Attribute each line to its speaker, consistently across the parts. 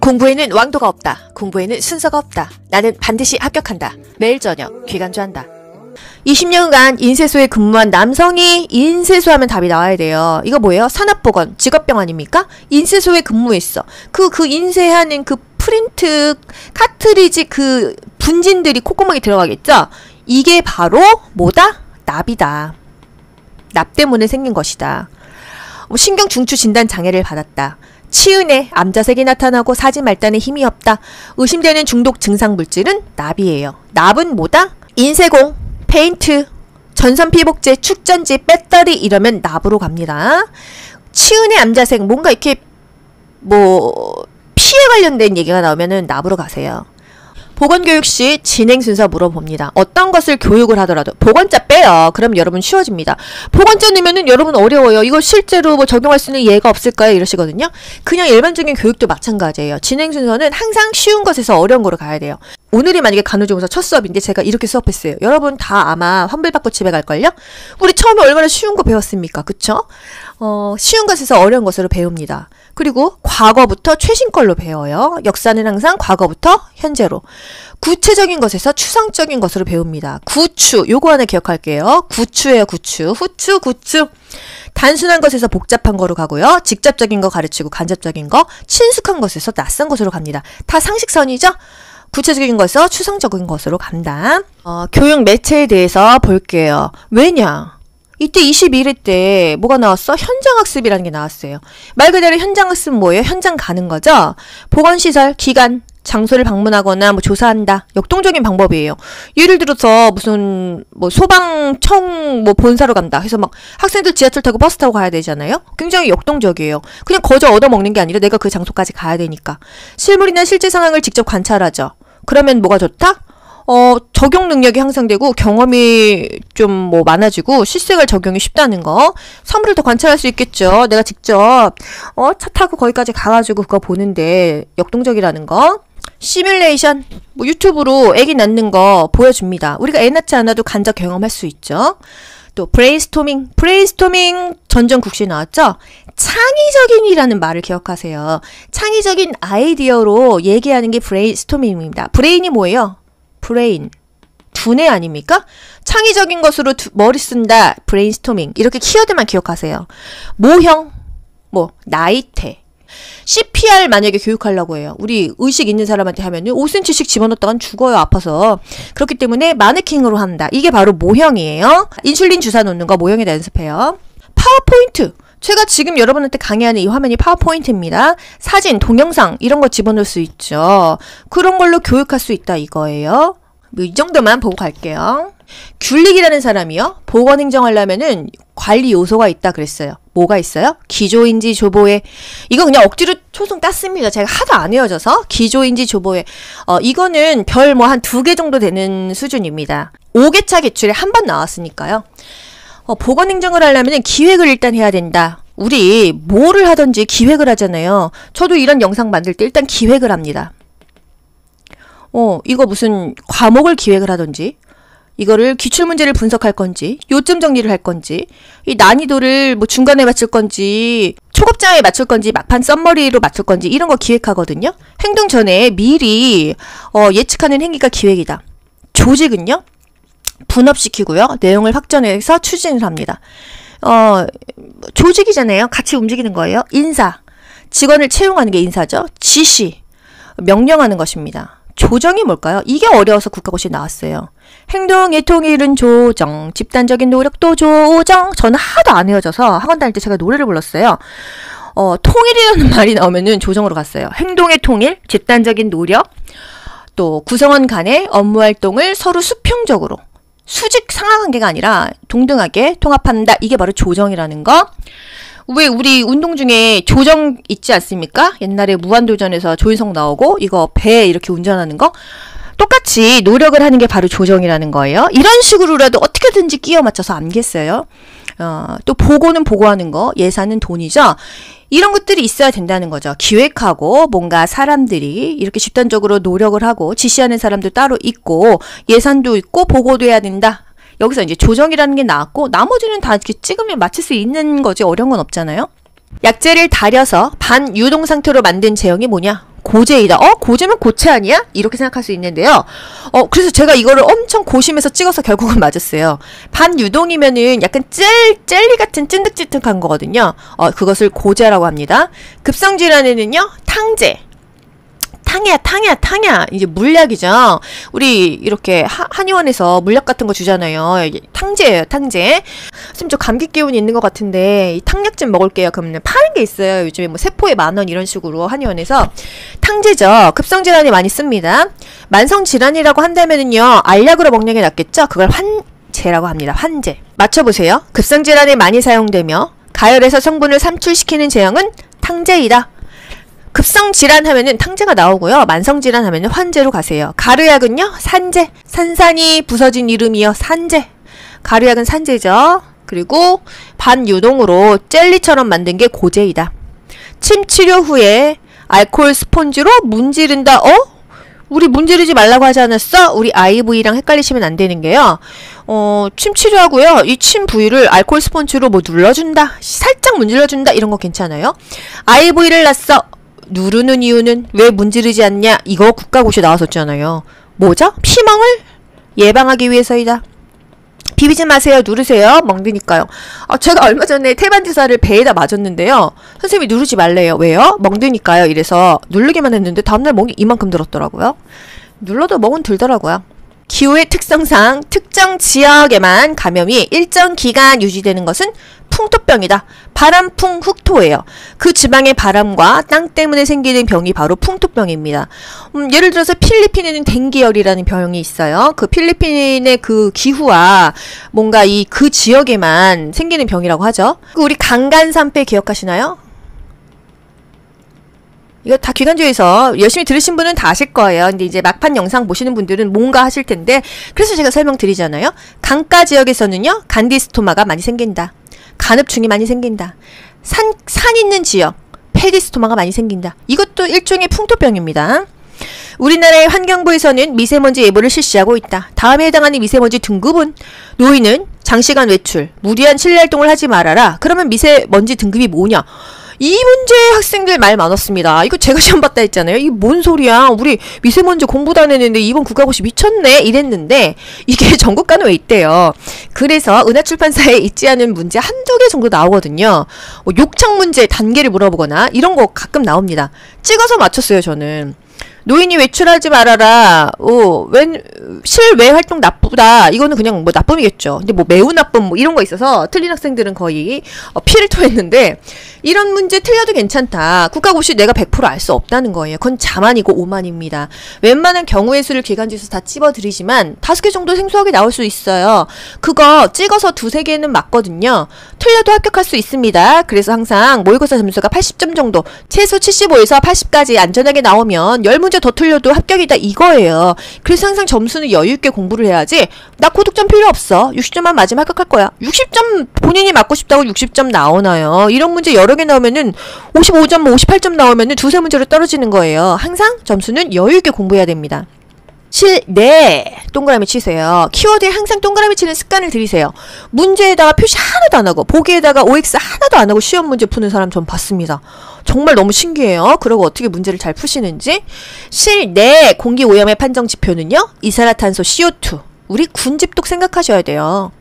Speaker 1: 공부에는 왕도가 없다. 공부에는 순서가 없다. 나는 반드시 합격한다. 매일 저녁 귀간주한다. 20년간 인쇄소에 근무한 남성이 인쇄소 하면 답이 나와야 돼요. 이거 뭐예요? 산업보건, 직업병 아닙니까? 인쇄소에 근무했어. 그 인쇄하는 그 프린트, 카트리지 그 분진들이 콧구멍에 들어가겠죠? 이게 바로 뭐다? 납이다. 납 때문에 생긴 것이다. 신경 중추 진단 장애를 받았다. 치은에 암자색이 나타나고 사지 말단에 힘이 없다. 의심되는 중독 증상 물질은 납이에요. 납은 뭐다? 인쇄공, 페인트, 전선피복제, 축전지, 배터리 이러면 납으로 갑니다. 치은의 암자색 뭔가 이렇게 피해 관련된 얘기가 나오면은 납으로 가세요. 보건교육 시 진행 순서 물어봅니다. 어떤 것을 교육을 하더라도 보건자 빼요. 그럼 여러분 쉬워집니다. 보건자 넣으면은 여러분 어려워요. 이거 실제로 적용할 수 있는 예가 없을까요? 이러시거든요. 그냥 일반적인 교육도 마찬가지예요. 진행 순서는 항상 쉬운 것에서 어려운 거로 가야 돼요. 오늘이 만약에 간호조무사 첫 수업인데 제가 이렇게 수업했어요. 여러분 다 아마 환불받고 집에 갈걸요? 우리 처음에 얼마나 쉬운 거 배웠습니까? 그쵸? 쉬운 것에서 어려운 것으로 배웁니다. 그리고 과거부터 최신 걸로 배워요. 역사는 항상 과거부터 현재로. 구체적인 것에서 추상적인 것으로 배웁니다. 구추, 요거 하나 기억할게요. 구추예요, 구추. 후추, 구추. 단순한 것에서 복잡한 거로 가고요. 직접적인 거 가르치고 간접적인 거, 친숙한 것에서 낯선 것으로 갑니다. 다 상식선이죠? 구체적인 것에서 추상적인 것으로 간다. 교육 매체에 대해서 볼게요. 왜냐? 이때 21회 때 뭐가 나왔어? 현장학습이라는 게 나왔어요. 말 그대로 현장학습은 뭐예요? 현장 가는 거죠? 보건시설, 기관, 장소를 방문하거나 조사한다. 역동적인 방법이에요. 예를 들어서 무슨 소방청 본사로 간다 해서 막 학생들 지하철 타고 버스 타고 가야 되잖아요. 굉장히 역동적이에요. 그냥 거저 얻어먹는 게 아니라 내가 그 장소까지 가야 되니까. 실물이나 실제 상황을 직접 관찰하죠. 그러면 뭐가 좋다? 적용 능력이 향상되고 경험이 좀 많아지고 실생활 적용이 쉽다는 거. 사물을 더 관찰할 수 있겠죠. 내가 직접 차 타고 거기까지 가가지고 그거 보는데 역동적이라는 거. 시뮬레이션, 유튜브로 애기 낳는 거 보여줍니다. 우리가 애 낳지 않아도 간접 경험할 수 있죠. 또 브레인스토밍 전전국시 나왔죠? 창의적인이라는 말을 기억하세요. 창의적인 아이디어로 얘기하는 게 브레인스토밍입니다. 브레인이 뭐예요? 브레인, 두뇌 아닙니까? 창의적인 것으로 머리 쓴다, 브레인스토밍. 이렇게 키워드만 기억하세요. 모형, 나이테. CPR 만약에 교육하려고 해요. 우리 의식 있는 사람한테 하면은 5cm씩 집어넣었다간 죽어요, 아파서. 그렇기 때문에 마네킹으로 한다. 이게 바로 모형이에요. 인슐린 주사 놓는 거 모형에다 연습해요. 파워포인트. 제가 지금 여러분한테 강의하는 이 화면이 파워포인트입니다. 사진, 동영상 이런 거 집어넣을 수 있죠. 그런 걸로 교육할 수 있다 이거예요. 이 정도만 보고 갈게요. 귤릭이라는 사람이요. 보건행정하려면은 관리 요소가 있다 그랬어요. 뭐가 있어요? 기조인지 조보회. 이거 그냥 억지로 초성 땄습니다. 제가 하도 안 외워져서. 기조인지 조보회. 이거는 별 한 2개 정도 되는 수준입니다. 5개차 기출에 한 번 나왔으니까요. 보건행정을 하려면 기획을 일단 해야 된다. 우리 뭐를 하든지 기획을 하잖아요. 저도 이런 영상 만들 때 일단 기획을 합니다. 이거 무슨 과목을 기획을 하든지 이거를 기출문제를 분석할 건지 요점 정리를 할 건지 이 난이도를 중간에 맞출 건지 초급자에 맞출 건지 막판 썸머리로 맞출 건지 이런 거 기획하거든요. 행동 전에 미리 예측하는 행위가 기획이다. 조직은요. 분업시키고요. 내용을 확전해서 추진을 합니다. 조직이잖아요. 같이 움직이는 거예요. 인사. 직원을 채용하는 게 인사죠. 지시. 명령하는 것입니다. 조정이 뭘까요? 이게 어려워서 국가고시에 나왔어요. 행동의 통일은 조정, 집단적인 노력도 조정. 저는 하도 안 외워져서 학원 다닐 때 제가 노래를 불렀어요. 통일이라는 말이 나오면은 조정으로 갔어요. 행동의 통일, 집단적인 노력, 또 구성원 간의 업무 활동을 서로 수평적으로 수직 상하관계가 아니라 동등하게 통합한다. 이게 바로 조정이라는 거. 왜 우리 운동 중에 조정 있지 않습니까? 옛날에 무한도전에서 조인성 나오고 이거 배 이렇게 운전하는 거. 똑같이 노력을 하는 게 바로 조정이라는 거예요. 이런 식으로라도 어떻게든지 끼워 맞춰서 암겠어요. 또 보고는 보고하는 거, 예산은 돈이죠. 이런 것들이 있어야 된다는 거죠. 기획하고 뭔가 사람들이 이렇게 집단적으로 노력을 하고 지시하는 사람도 따로 있고 예산도 있고 보고도 해야 된다. 여기서 이제 조정이라는 게 나왔고 나머지는 다 이렇게 찍으면 맞출 수 있는 거지 어려운 건 없잖아요. 약재를 달여서 반유동 상태로 만든 제형이 뭐냐? 고제이다. 고제면 고체 아니야? 이렇게 생각할 수 있는데요. 그래서 제가 이거를 엄청 고심해서 찍어서 결국은 맞았어요. 반유동이면은 약간 젤리 같은 찐득찐득한 거거든요. 그것을 고제라고 합니다. 급성질환에는요, 탕제. 탕야. 이제 물약이죠. 우리 이렇게 한의원에서 물약 같은 거 주잖아요. 이게 탕제예요, 탕제. 지금 저 감기 기운이 있는 것 같은데 이 탕약 좀 먹을게요. 그러면 파는 게 있어요. 요즘에 뭐 세포에 10,000원 이런 식으로 한의원에서 탕제죠. 급성질환에 많이 씁니다. 만성질환이라고 한다면은요, 알약으로 먹는 게 낫겠죠. 그걸 환제라고 합니다. 환제. 맞춰보세요. 급성질환에 많이 사용되며 가열해서 성분을 삼출시키는 제형은 탕제이다. 급성질환 하면은 탕제가 나오고요. 만성질환 하면은 환제로 가세요. 가루약은요, 산제. 산산이 부서진 이름이요, 산제. 가루약은 산제죠. 그리고 반유동으로 젤리처럼 만든 게 고제이다. 침 치료 후에 알코올 스폰지로 문지른다. 우리 문지르지 말라고 하지 않았어? 우리 IV랑 헷갈리시면 안 되는 게요. 침 치료하고요. 이 침 부위를 알코올 스폰지로 뭐 눌러준다, 살짝 문질러준다, 이런 거 괜찮아요. IV를 놨어. 누르는 이유는 왜 문지르지 않냐? 이거 국가고시 나왔었잖아요. 뭐죠? 피멍을 예방하기 위해서이다. 비비지 마세요. 누르세요. 멍드니까요. 제가 얼마 전에 태반주사를 배에다 맞았는데요. 선생님이 누르지 말래요. 왜요? 멍드니까요. 이래서 누르기만 했는데 다음날 멍이 이만큼 들었더라고요. 눌러도 멍은 들더라고요. 기후의 특성상 특정 지역에만 감염이 일정 기간 유지되는 것은 풍토병이다. 바람풍 흑토예요. 그 지방의 바람과 땅 때문에 생기는 병이 바로 풍토병입니다. 예를 들어서 필리핀에는 댕기열이라는 병이 있어요. 그 필리핀의 그 기후와 뭔가 그 지역에만 생기는 병이라고 하죠. 우리 강간산패 기억하시나요? 이거 다 기관조에서 열심히 들으신 분은 다 아실 거예요. 근데 이제 막판 영상 보시는 분들은 뭔가 하실 텐데, 그래서 제가 설명드리잖아요. 강가 지역에서는요, 간디스토마가 많이 생긴다. 간흡충이 많이 생긴다. 산 있는 지역, 페디스토마가 많이 생긴다. 이것도 일종의 풍토병입니다. 우리나라의 환경부에서는 미세먼지 예보를 실시하고 있다. 다음에 해당하는 미세먼지 등급은 노인은 장시간 외출, 무리한 실내 활동을 하지 말아라. 그러면 미세먼지 등급이 뭐냐? 이 문제 학생들 말 많았습니다. 이거 제가 시험 봤다 했잖아요. 이게 뭔 소리야? 우리 미세먼지 공부도 안 했는데 이번 국가고시 미쳤네? 이랬는데 이게 전국간에 왜 있대요. 그래서 은하출판사에 있지 않은 문제 한두 개 정도 나오거든요. 욕창 문제 단계를 물어보거나 이런 거 가끔 나옵니다. 찍어서 맞췄어요, 저는. 노인이 외출하지 말아라. 실외 활동 나쁘다. 이거는 그냥 뭐 나쁨이겠죠. 근데 뭐 매우 나쁨 뭐 이런 거 있어서 틀린 학생들은 거의 피를 토했는데, 이런 문제 틀려도 괜찮다. 국가고시 내가 100% 알 수 없다는 거예요. 그건 자만이고 오만입니다. 웬만한 경우의 수를 기간지에서 다 찝어드리지만 5개 정도 생소하게 나올 수 있어요. 그거 찍어서 2-3개는 맞거든요. 틀려도 합격할 수 있습니다. 그래서 항상 모의고사 점수가 80점 정도, 최소 75에서 80까지 안전하게 나오면 10문제 더 틀려도 합격이다 이거예요. 그래서 항상 점수는 여유있게 공부를 해야지, 나 고득점 필요 없어, 60점만 맞으면 합격할 거야, 60점 본인이 맞고 싶다고 60점 나오나요? 이런 문제 여러 개 나오면은 55점, 58점 나오면은 2-3문제로 떨어지는 거예요. 항상 점수는 여유있게 공부해야 됩니다. 실내 동그라미 치세요. 키워드에 항상 동그라미 치는 습관을 들이세요. 문제에다가 표시 하나도 안 하고 보기에다가 OX 하나도 안 하고 시험 문제 푸는 사람 전 봤습니다. 정말 너무 신기해요. 그리고 어떻게 문제를 잘 푸시는지. 실내 공기오염의 판정 지표는요, 이산화탄소 CO2. 우리 군집독 생각하셔야 돼요.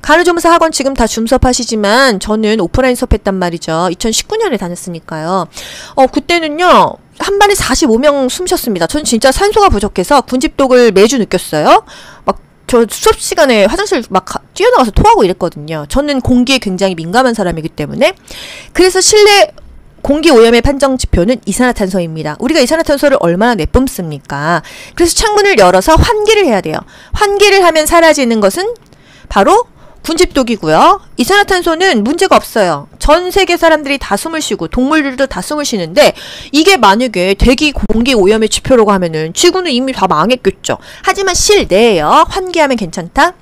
Speaker 1: 간호조무사 학원 지금 다 줌 수업하시지만 저는 오프라인 수업했단 말이죠. 2019년에 다녔으니까요. 그때는요, 한 반에 45명 숨 쉬었습니다. 전 진짜 산소가 부족해서 군집독을 매주 느꼈어요. 막 저 수업 시간에 화장실 막 뛰어나가서 토하고 이랬거든요. 저는 공기에 굉장히 민감한 사람이기 때문에. 그래서 실내 공기오염의 판정 지표는 이산화탄소입니다. 우리가 이산화탄소를 얼마나 내뿜습니까? 그래서 창문을 열어서 환기를 해야 돼요. 환기를 하면 사라지는 것은 바로 군집독이고요. 이산화탄소는 문제가 없어요. 전 세계 사람들이 다 숨을 쉬고 동물들도 다 숨을 쉬는데, 이게 만약에 대기 공기 오염의 지표라고 하면은 지구는 이미 다 망했겠죠. 하지만 실내에요, 환기하면 괜찮다.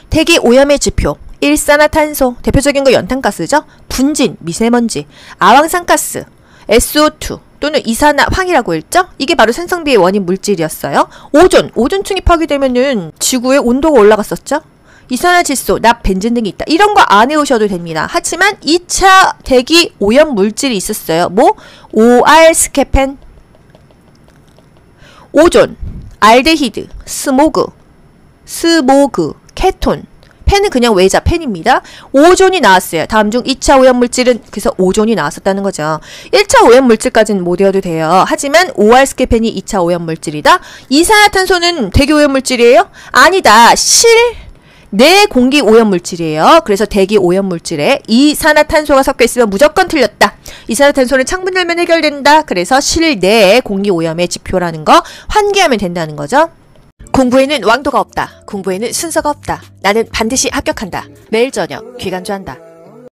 Speaker 1: 대기 오염의 지표, 일산화탄소, 대표적인 거 연탄가스죠. 분진, 미세먼지, 아황산가스, SO2 또는 이산화황이라고 했죠. 이게 바로 산성비의 원인 물질이었어요. 오존층이 파괴되면은 지구의 온도가 올라갔었죠. 이산화질소, 납, 벤젠 등이 있다. 이런 거 안 외우셔도 됩니다. 하지만 2차 대기 오염 물질이 있었어요. 뭐? OR 스케펜, 오존, 알데히드, 스모그, 케톤. 펜은 그냥 외자 펜입니다. 오존이 나왔어요. 다음 중 2차 오염물질은 그래서 오존이 나왔었다는 거죠. 1차 오염물질까지는 못 외워도 돼요. 하지만 OR스케펜이 2차 오염물질이다. 이산화탄소는 대기 오염물질이에요? 아니다. 내 공기 오염물질이에요. 그래서 대기 오염물질에 이산화탄소가 섞여 있으면 무조건 틀렸다. 이산화탄소는 창문 열면 해결된다. 그래서 실내 공기 오염의 지표라는 거 환기하면 된다는 거죠. 공부에는 왕도가 없다. 공부에는 순서가 없다. 나는 반드시 합격한다. 매일 저녁 귀간주한다.